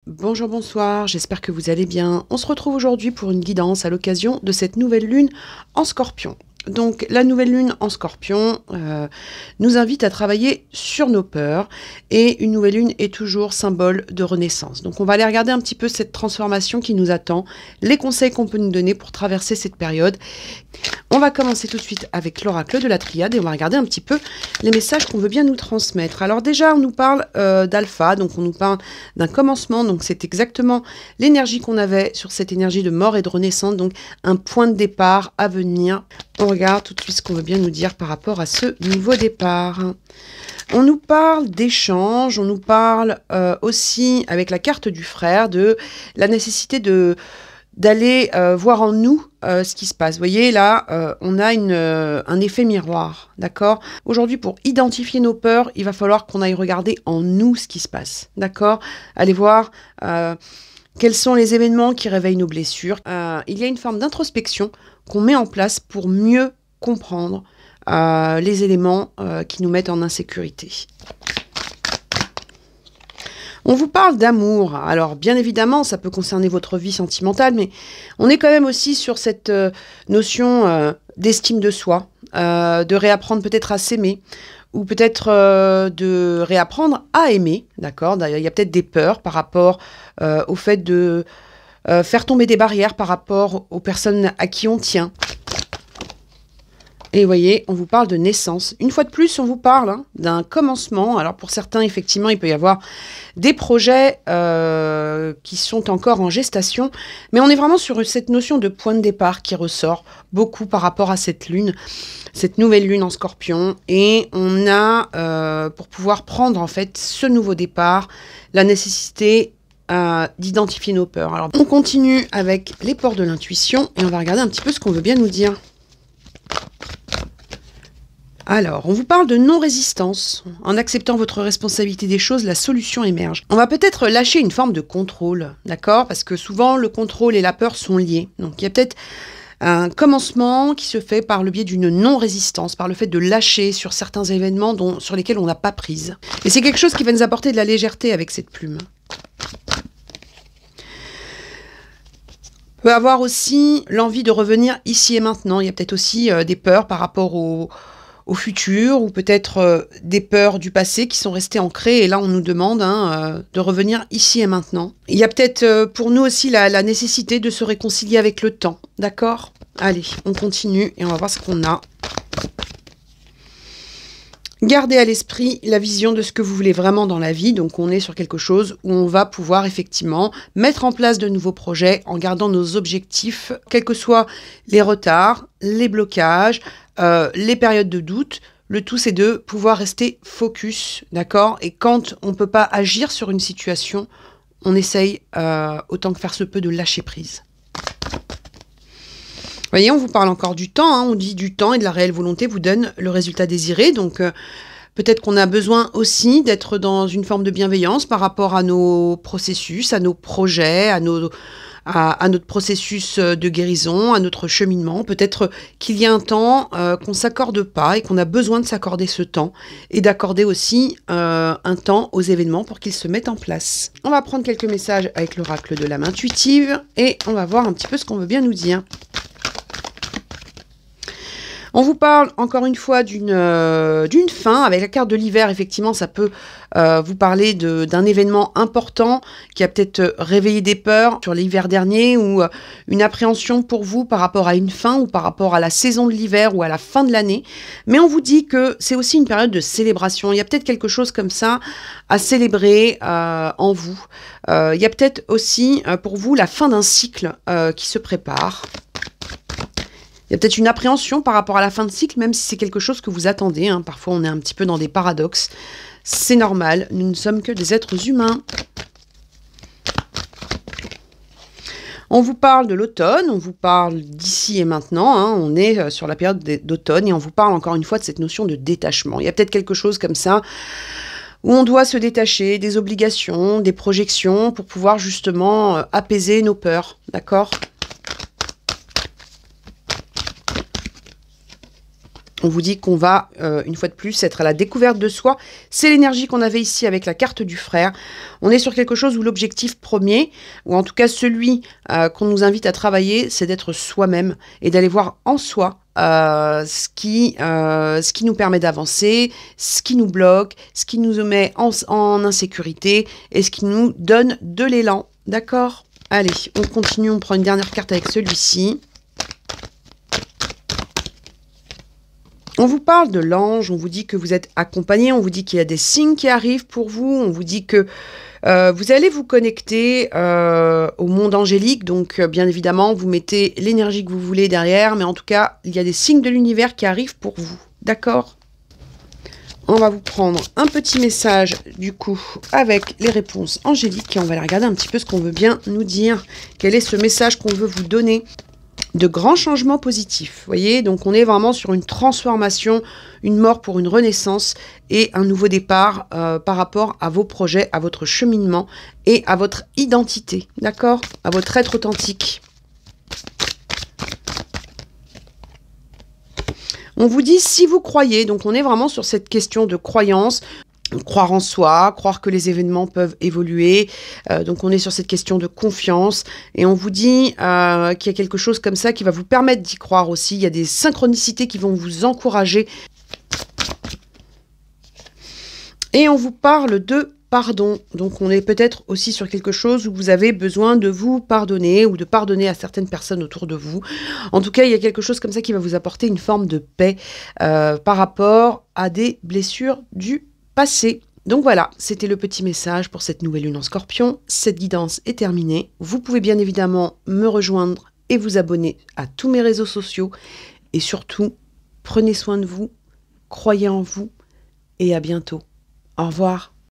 Bonjour, bonsoir, j'espère que vous allez bien. On se retrouve aujourd'hui pour une guidance à l'occasion de cette nouvelle lune en Scorpion. Donc la nouvelle lune en Scorpion nous invite à travailler sur nos peurs et une nouvelle lune est toujours symbole de renaissance. Donc on va aller regarder un petit peu cette transformation qui nous attend, les conseils qu'on peut nous donner pour traverser cette période. On va commencer tout de suite avec l'oracle de la triade et on va regarder un petit peu les messages qu'on veut bien nous transmettre. Alors déjà, on nous parle d'alpha, donc on nous parle d'un commencement, donc c'est exactement l'énergie qu'on avait sur cette énergie de mort et de renaissance, donc un point de départ à venir. On regarde tout de suite ce qu'on veut bien nous dire par rapport à ce nouveau départ. On nous parle d'échanges, on nous parle aussi avec la carte du frère de la nécessité d'aller voir en nous ce qui se passe. Vous voyez, là, on a un effet miroir, d'accord? Aujourd'hui, pour identifier nos peurs, il va falloir qu'on aille regarder en nous ce qui se passe, d'accord? Allez voir quels sont les événements qui réveillent nos blessures. Il y a une forme d'introspection qu'on met en place pour mieux comprendre les éléments qui nous mettent en insécurité. On vous parle d'amour. Alors, bien évidemment, ça peut concerner votre vie sentimentale, mais on est quand même aussi sur cette notion d'estime de soi, de réapprendre peut-être à s'aimer, ou peut-être de réapprendre à aimer, d'accord? D'ailleurs, il y a peut-être des peurs par rapport au fait de faire tomber des barrières par rapport aux personnes à qui on tient. Et vous voyez, on vous parle de naissance. Une fois de plus, on vous parle d'un commencement. Alors pour certains, effectivement, il peut y avoir des projets qui sont encore en gestation. Mais on est vraiment sur cette notion de point de départ qui ressort beaucoup par rapport à cette lune, cette nouvelle lune en Scorpion. Et on a, pour pouvoir prendre en fait ce nouveau départ, la nécessité d'identifier nos peurs. Alors on continue avec les ports de l'intuition et on va regarder un petit peu ce qu'on veut bien nous dire. Alors, on vous parle de non-résistance. En acceptant votre responsabilité des choses, la solution émerge. On va peut-être lâcher une forme de contrôle, d'accord? Parce que souvent, le contrôle et la peur sont liés. Donc, il y a peut-être un commencement qui se fait par le biais d'une non-résistance, par le fait de lâcher sur certains événements sur lesquels on n'a pas prise. Et c'est quelque chose qui va nous apporter de la légèreté avec cette plume. On peut avoir aussi l'envie de revenir ici et maintenant. Il y a peut-être aussi des peurs par rapport au futur, ou peut-être des peurs du passé qui sont restées ancrées, et là on nous demande de revenir ici et maintenant. Il y a peut-être pour nous aussi la nécessité de se réconcilier avec le temps, d'accord? Allez, on continue et on va voir ce qu'on a. Gardez à l'esprit la vision de ce que vous voulez vraiment dans la vie. Donc on est sur quelque chose où on va pouvoir effectivement mettre en place de nouveaux projets en gardant nos objectifs, quels que soient les retards, les blocages, les périodes de doute. Le tout, c'est de pouvoir rester focus, d'accord? Et quand on ne peut pas agir sur une situation, on essaye autant que faire se peut de lâcher prise. Vous voyez, on vous parle encore du temps, on dit du temps et de la réelle volonté vous donne le résultat désiré. Donc, peut-être qu'on a besoin aussi d'être dans une forme de bienveillance par rapport à nos processus, à nos projets, à notre processus de guérison, à notre cheminement. Peut-être qu'il y a un temps qu'on ne s'accorde pas et qu'on a besoin de s'accorder ce temps et d'accorder aussi un temps aux événements pour qu'ils se mettent en place. On va prendre quelques messages avec l'oracle de l'âme intuitive et on va voir un petit peu ce qu'on veut bien nous dire. On vous parle encore une fois d'une fin. Avec la carte de l'hiver, effectivement, ça peut vous parler d'un événement important qui a peut-être réveillé des peurs sur l'hiver dernier, ou une appréhension pour vous par rapport à une fin ou par rapport à la saison de l'hiver ou à la fin de l'année. Mais on vous dit que c'est aussi une période de célébration. Il y a peut-être quelque chose comme ça à célébrer en vous. Il y a peut-être aussi pour vous la fin d'un cycle qui se prépare. Il y a peut-être une appréhension par rapport à la fin de cycle, même si c'est quelque chose que vous attendez. Parfois, on est un petit peu dans des paradoxes. C'est normal, nous ne sommes que des êtres humains. On vous parle de l'automne, on vous parle d'ici et maintenant. On est sur la période d'automne et on vous parle encore une fois de cette notion de détachement. Il y a peut-être quelque chose comme ça où on doit se détacher des obligations, des projections pour pouvoir justement apaiser nos peurs, d'accord ? On vous dit qu'on va, une fois de plus, être à la découverte de soi. C'est l'énergie qu'on avait ici avec la carte du frère. On est sur quelque chose où l'objectif premier, ou en tout cas celui qu'on nous invite à travailler, c'est d'être soi-même et d'aller voir en soi ce qui nous permet d'avancer, ce qui nous bloque, ce qui nous met en insécurité et ce qui nous donne de l'élan. D'accord ? Allez, on continue, on prend une dernière carte avec celui-ci. On vous parle de l'ange, on vous dit que vous êtes accompagné, on vous dit qu'il y a des signes qui arrivent pour vous, on vous dit que vous allez vous connecter au monde angélique, donc bien évidemment, vous mettez l'énergie que vous voulez derrière, mais en tout cas, il y a des signes de l'univers qui arrivent pour vous, d'accord ? On va vous prendre un petit message, du coup, avec les réponses angéliques, et on va aller regarder un petit peu ce qu'on veut bien nous dire. Quel est ce message qu'on veut vous donner ? De grands changements positifs, vous voyez, donc on est vraiment sur une transformation, une mort pour une renaissance et un nouveau départ par rapport à vos projets, à votre cheminement et à votre identité, d'accord ? À votre être authentique. On vous dit si vous croyez, donc on est vraiment sur cette question de croyance, croire en soi, croire que les événements peuvent évoluer. Donc on est sur cette question de confiance et on vous dit qu'il y a quelque chose comme ça qui va vous permettre d'y croire aussi. Il y a des synchronicités qui vont vous encourager. Et on vous parle de pardon. Donc on est peut-être aussi sur quelque chose où vous avez besoin de vous pardonner ou de pardonner à certaines personnes autour de vous. En tout cas, il y a quelque chose comme ça qui va vous apporter une forme de paix par rapport à des blessures du passé. Donc voilà, c'était le petit message pour cette nouvelle lune en Scorpion. Cette guidance est terminée. Vous pouvez bien évidemment me rejoindre et vous abonner à tous mes réseaux sociaux. Et surtout, prenez soin de vous, croyez en vous et à bientôt. Au revoir.